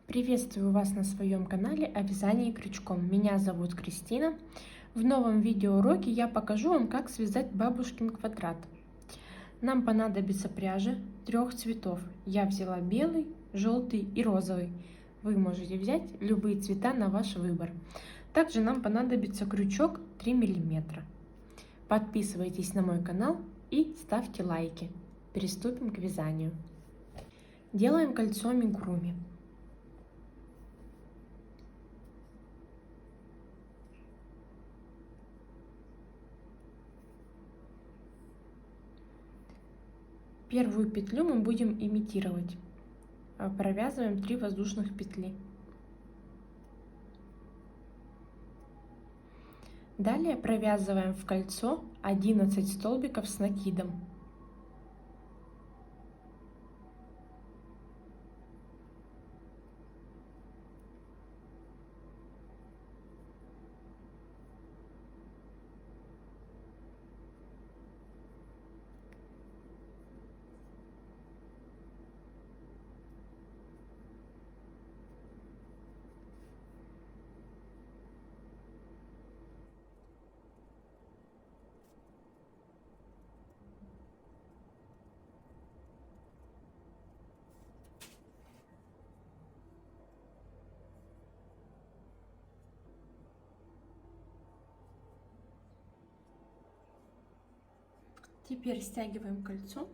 Приветствую вас на своем канале о вязании крючком. Меня зовут Кристина. В новом видеоуроке я покажу вам, как связать бабушкин квадрат. Нам понадобится пряжа 3 цветов. Я взяла белый, желтый и розовый. Вы можете взять любые цвета на ваш выбор. Также нам понадобится крючок 3 мм. Подписывайтесь на мой канал и ставьте лайки. Приступим к вязанию. Делаем кольцо амигуруми. Первую петлю мы будем имитировать. Провязываем 3 воздушных петли. Далее провязываем в кольцо 11 столбиков с накидом. Теперь стягиваем кольцо.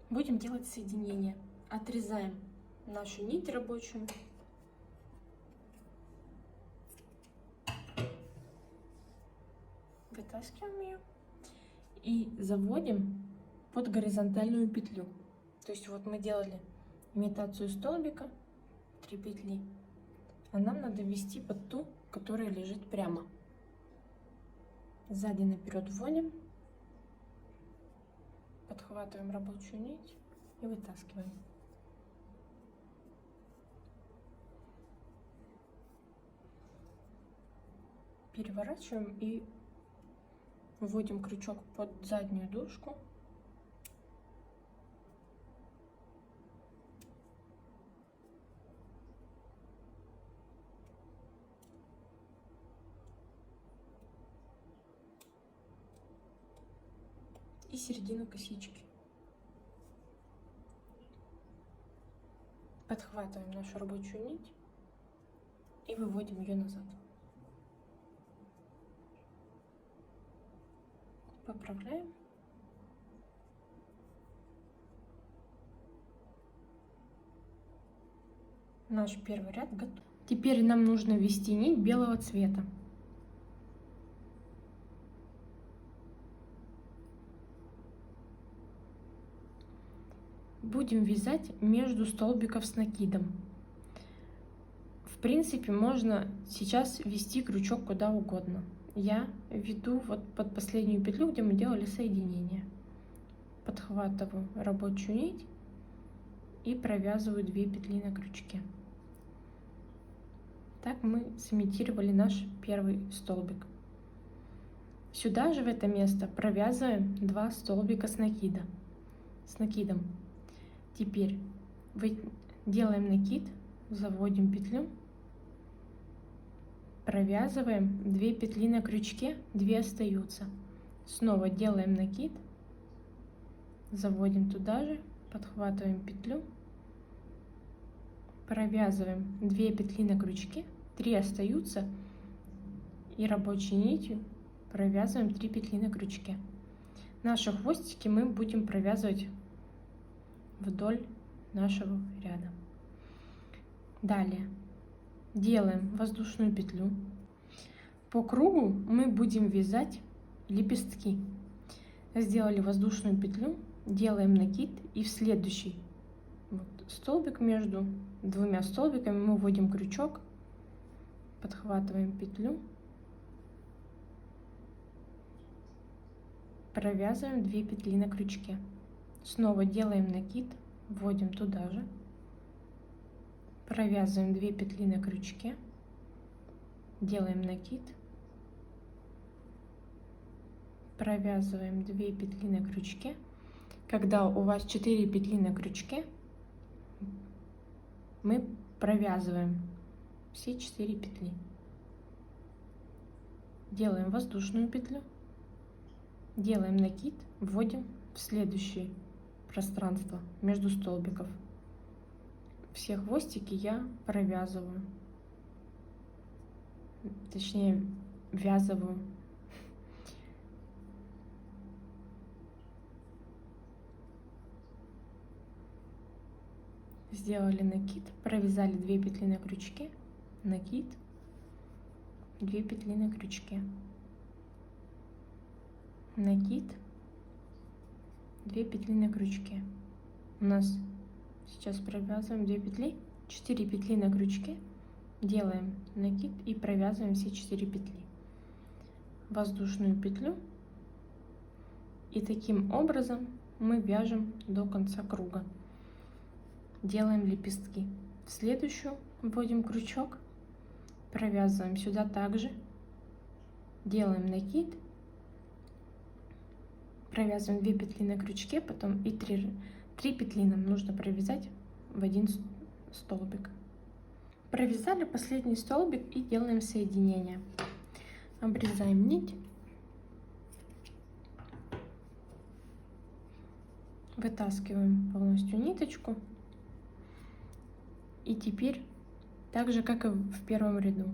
Будем делать соединение. Отрезаем нашу нить рабочую. Вытаскиваем ее и заводим под горизонтальную петлю. То есть вот мы делали имитацию столбика, 3 петли, а нам надо ввести под ту, которая лежит прямо. Сзади наперед вводим, подхватываем рабочую нить и вытаскиваем. Переворачиваем и вводим крючок под заднюю дужку. И середину косички. Подхватываем нашу рабочую нить и выводим ее назад. Поправляем. Наш первый ряд готов. Теперь нам нужно ввести нить белого цвета. Будем вязать между столбиков с накидом. В принципе, можно сейчас ввести крючок куда угодно. Я веду вот под последнюю петлю, где мы делали соединение. Подхватываю рабочую нить и провязываю 2 петли на крючке. Так мы сымитировали наш первый столбик. Сюда же в это место провязываем 2 столбика с накидом. Теперь делаем накид, заводим петлю, провязываем 2 петли на крючке, 2 остаются. Снова делаем накид, заводим туда же, подхватываем петлю, провязываем 2 петли на крючке, 3 остаются, и рабочей нитью провязываем 3 петли на крючке. Наши хвостики мы будем провязывать вдоль нашего ряда. Далее делаем воздушную петлю. По кругу мы будем вязать лепестки. Сделали воздушную петлю, делаем накид, и в следующий столбик между 2 столбиками мы вводим крючок, подхватываем петлю, провязываем 2 петли на крючке. Снова делаем накид, вводим туда же, провязываем 2 петли на крючке, делаем накид, провязываем 2 петли на крючке. Когда у вас 4 петли на крючке, мы провязываем все 4 петли. Делаем воздушную петлю, делаем накид, вводим в следующее пространство между столбиков. Все хвостики я провязываю, точнее ввязываю. Сделали накид, провязали 2 петли на крючке, накид, 2 петли на крючке, накид, 2 петли на крючке. У нас сейчас провязываем 2 петли, 4 петли на крючке, делаем накид и провязываем все 4 петли, воздушную петлю, и таким образом мы вяжем до конца круга. Делаем лепестки. В следующую вводим крючок, провязываем сюда также, делаем накид, провязываем 2 петли на крючке, потом и 3 петли нам нужно провязать в один столбик. Провязали последний столбик и делаем соединение. Обрезаем нить, вытаскиваем полностью ниточку. И теперь, так же как и в первом ряду,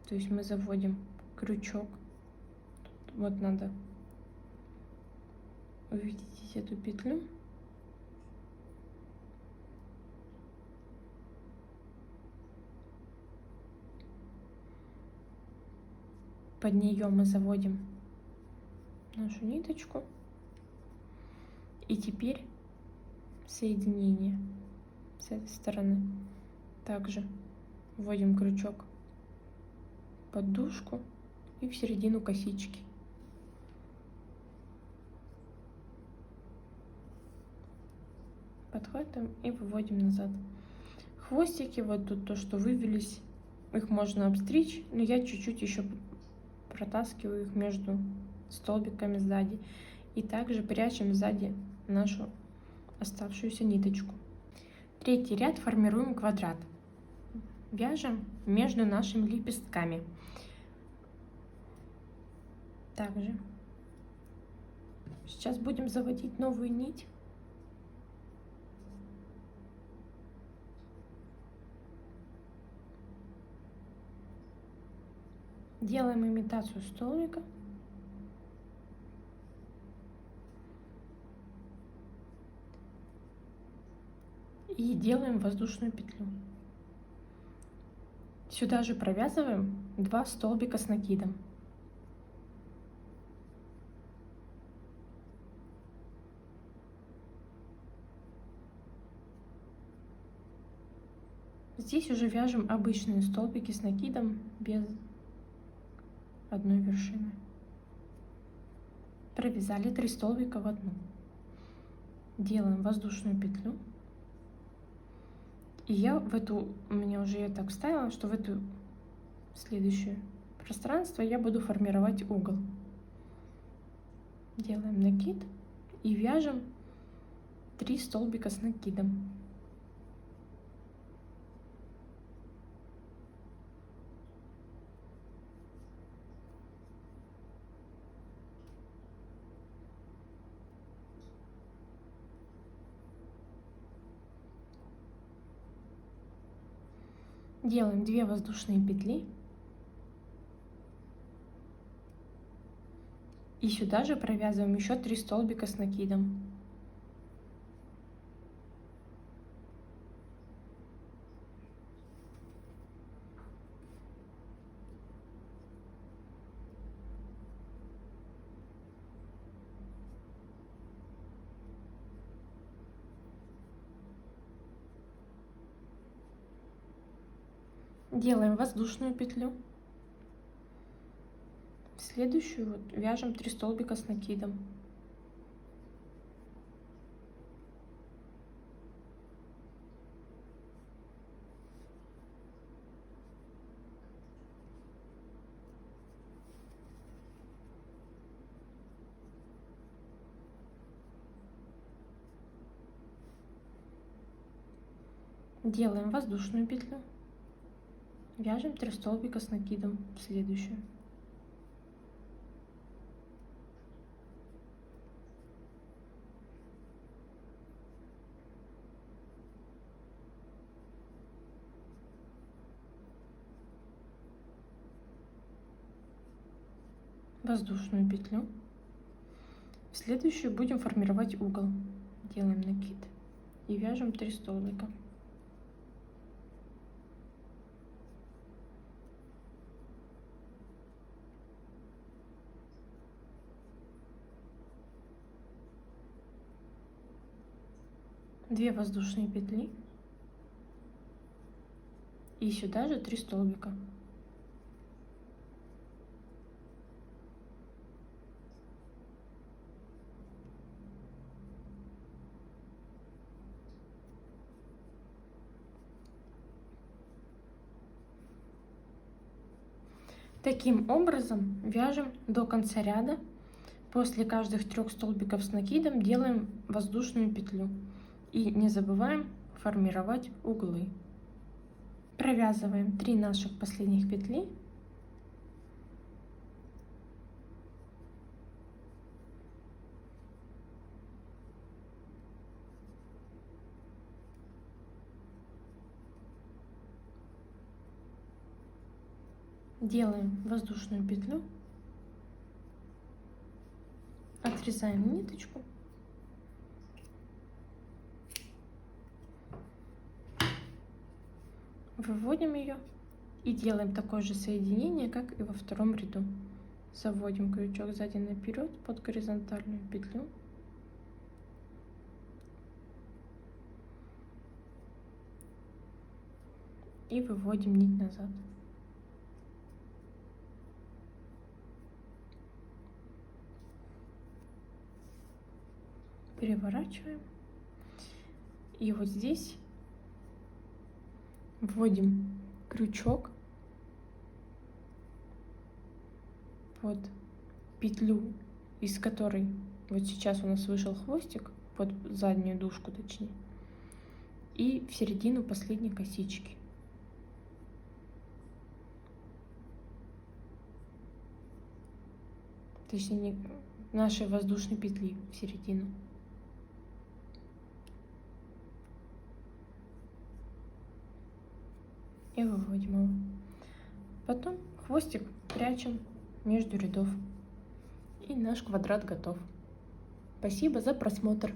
то есть мы заводим крючок, вот надо увидеть эту петлю, под нее мы заводим нашу ниточку, и теперь соединение с этой стороны. Также вводим крючок под дужку и в середину косички. Подхватываем и выводим назад. Хвостики, вот тут то, что вывелись, их можно обстричь, но я чуть-чуть еще протаскиваю их между столбиками сзади. И также прячем сзади нашу оставшуюся ниточку. Третий ряд формируем квадрат. Вяжем между нашими лепестками. Также сейчас будем заводить новую нить. Делаем имитацию столбика. И делаем воздушную петлю. Сюда же провязываем 2 столбика с накидом. Здесь уже вяжем обычные столбики с накидом без одной вершины. Провязали 3 столбика в одну. Делаем воздушную петлю. И я в эту, у меня уже я так вставила, что в эту следующее пространство я буду формировать угол. Делаем накид и вяжем 3 столбика с накидом. Делаем 2 воздушные петли. И сюда же провязываем еще 3 столбика с накидом. Делаем воздушную петлю. В следующую вот вяжем 3 столбика с накидом. Делаем воздушную петлю, вяжем 3 столбика с накидом в следующую. Воздушную петлю. В следующую будем формировать угол. Делаем накид и вяжем 3 столбика. Две воздушные петли и сюда же 3 столбика. Таким образом вяжем до конца ряда. После каждых 3 столбиков с накидом делаем воздушную петлю и не забываем формировать углы. Провязываем 3 наших последних петли. Делаем воздушную петлю, отрезаем ниточку, выводим ее и делаем такое же соединение, как и во втором ряду. Заводим крючок сзади наперед под горизонтальную петлю. И выводим нить назад. Переворачиваем. И вот здесь вводим крючок под петлю, из которой вот сейчас у нас вышел хвостик, под заднюю дужку точнее, и в середину последней косички. Точнее, нашей воздушной петли в середину. И выводим его. Потом хвостик прячем между рядов. И наш квадрат готов. Спасибо за просмотр.